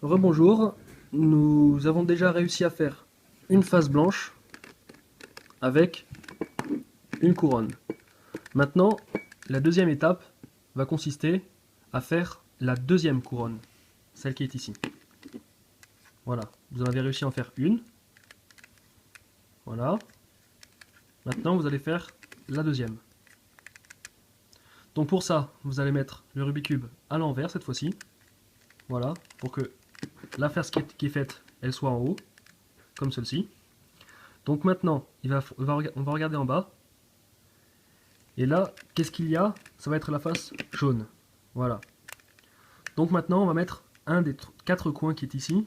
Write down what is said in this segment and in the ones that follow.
Rebonjour, nous avons déjà réussi à faire une face blanche avec une couronne. Maintenant, la deuxième étape va consister à faire la deuxième couronne, celle qui est ici. Voilà, vous en avez réussi à en faire une. Voilà. Maintenant, vous allez faire la deuxième. Donc pour ça, vous allez mettre le Rubik's Cube à l'envers cette fois-ci. Voilà, pour que la face qui est faite, elle soit en haut, comme celle-ci. Donc maintenant, on va regarder en bas. Et là, qu'est-ce qu'il y a? Ça va être la face jaune. Voilà. Donc maintenant, on va mettre un des quatre coins qui est ici,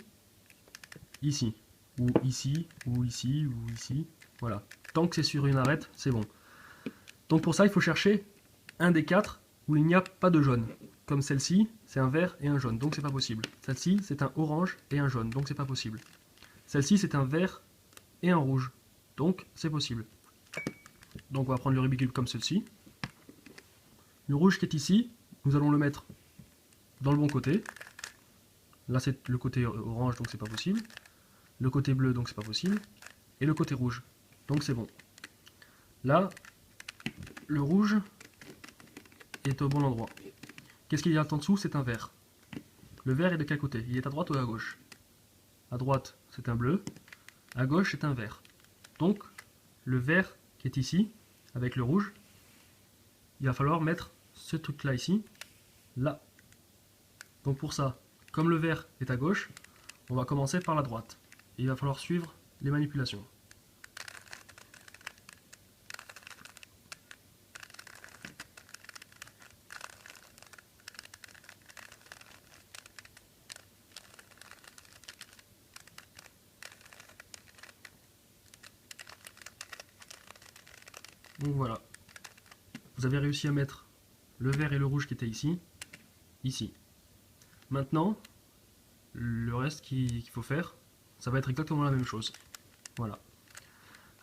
ici, ou ici, ou ici, ou ici. Voilà. Tant que c'est sur une arête, c'est bon. Donc pour ça, il faut chercher un des quatre où il n'y a pas de jaune. Comme celle-ci, c'est un vert et un jaune, donc c'est pas possible. Celle-ci, c'est un orange et un jaune, donc c'est pas possible. Celle-ci, c'est un vert et un rouge, donc c'est possible. Donc on va prendre le Rubik's Cube comme ceci. Le rouge qui est ici, nous allons le mettre dans le bon côté. Là c'est le côté orange, donc c'est pas possible. Le côté bleu, donc c'est pas possible. Et le côté rouge, donc c'est bon. Là, le rouge est au bon endroit. Qu'est-ce qu'il y a en dessous? C'est un vert. Le vert est de quel côté? Il est à droite ou à gauche? À droite, c'est un bleu. À gauche, c'est un vert. Donc, le vert qui est ici, avec le rouge, il va falloir mettre ce truc-là ici, là. Donc pour ça, comme le vert est à gauche, on va commencer par la droite. Et il va falloir suivre les manipulations. Donc voilà, vous avez réussi à mettre le vert et le rouge qui étaient ici, ici. Maintenant, le reste qu'il faut faire, ça va être exactement la même chose. Voilà.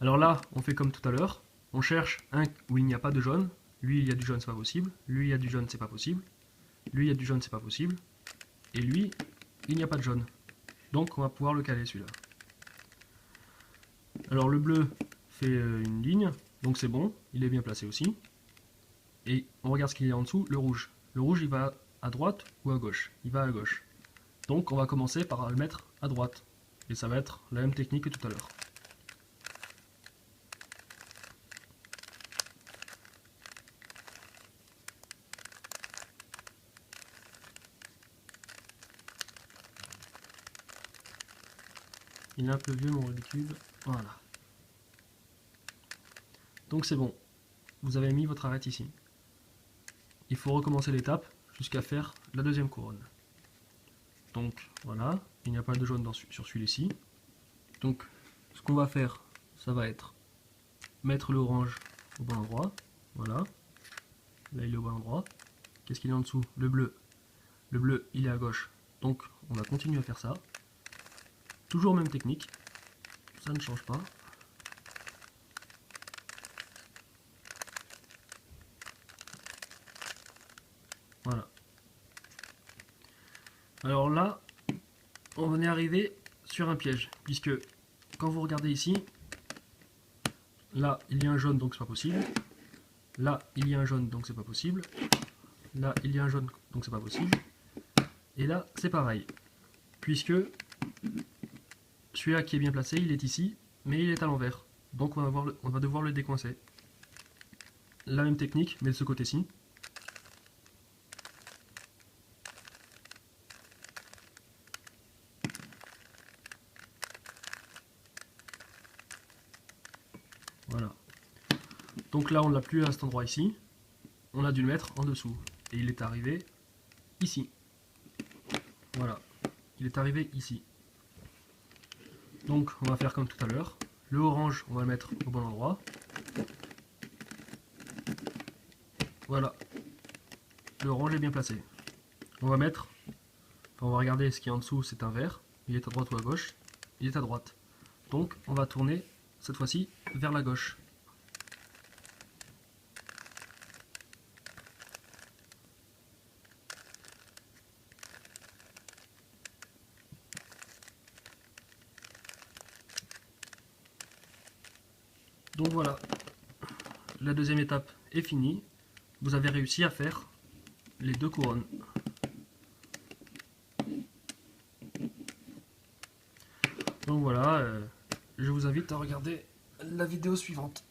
Alors là, on fait comme tout à l'heure, on cherche un où il n'y a pas de jaune. Lui, il y a du jaune, c'est pas possible. Lui, il y a du jaune, c'est pas possible. Lui, il y a du jaune, c'est pas possible. Et lui, il n'y a pas de jaune. Donc, on va pouvoir le caler celui-là. Alors le bleu fait une ligne, donc c'est bon, il est bien placé aussi. Et on regarde ce qu'il y a en dessous, le rouge. Le rouge, il va à droite ou à gauche? Il va à gauche. Donc on va commencer par le mettre à droite. Et ça va être la même technique que tout à l'heure. Il est un peu vieux mon Rubik's Cube. Voilà. Donc c'est bon. Vous avez mis votre arête ici. Il faut recommencer l'étape jusqu'à faire la deuxième couronne. Donc voilà, il n'y a pas de jaune sur celui-ci. Donc ce qu'on va faire, ça va être mettre le orange au bon endroit. Voilà. Là il est au bon endroit. Qu'est-ce qu'il y a en dessous? Le bleu. Le bleu il est à gauche. Donc on va continuer à faire ça. Toujours même technique. Ça ne change pas. Voilà. Alors là, on est arrivé sur un piège. Puisque quand vous regardez ici, là il y a un jaune donc c'est pas possible. Là il y a un jaune donc c'est pas possible. Là il y a un jaune donc c'est pas possible. Et là c'est pareil. Puisque celui-là qui est bien placé, il est ici, mais il est à l'envers. Donc on va devoir le décoincer. La même technique, mais de ce côté-ci. Voilà. Donc là, on ne l'a plus à cet endroit ici. On a dû le mettre en dessous. Et il est arrivé ici. Voilà. Il est arrivé ici. Donc, on va faire comme tout à l'heure. Le orange, on va le mettre au bon endroit. Voilà. Le orange est bien placé. On va mettre... Enfin, on va regarder ce qui est en dessous, c'est un vert. Il est à droite ou à gauche? Il est à droite. Donc, on va tourner, cette fois-ci, vers la gauche. Donc voilà, la deuxième étape est finie. Vous avez réussi à faire les 2 couronnes. Donc voilà, je vous invite à regarder la vidéo suivante.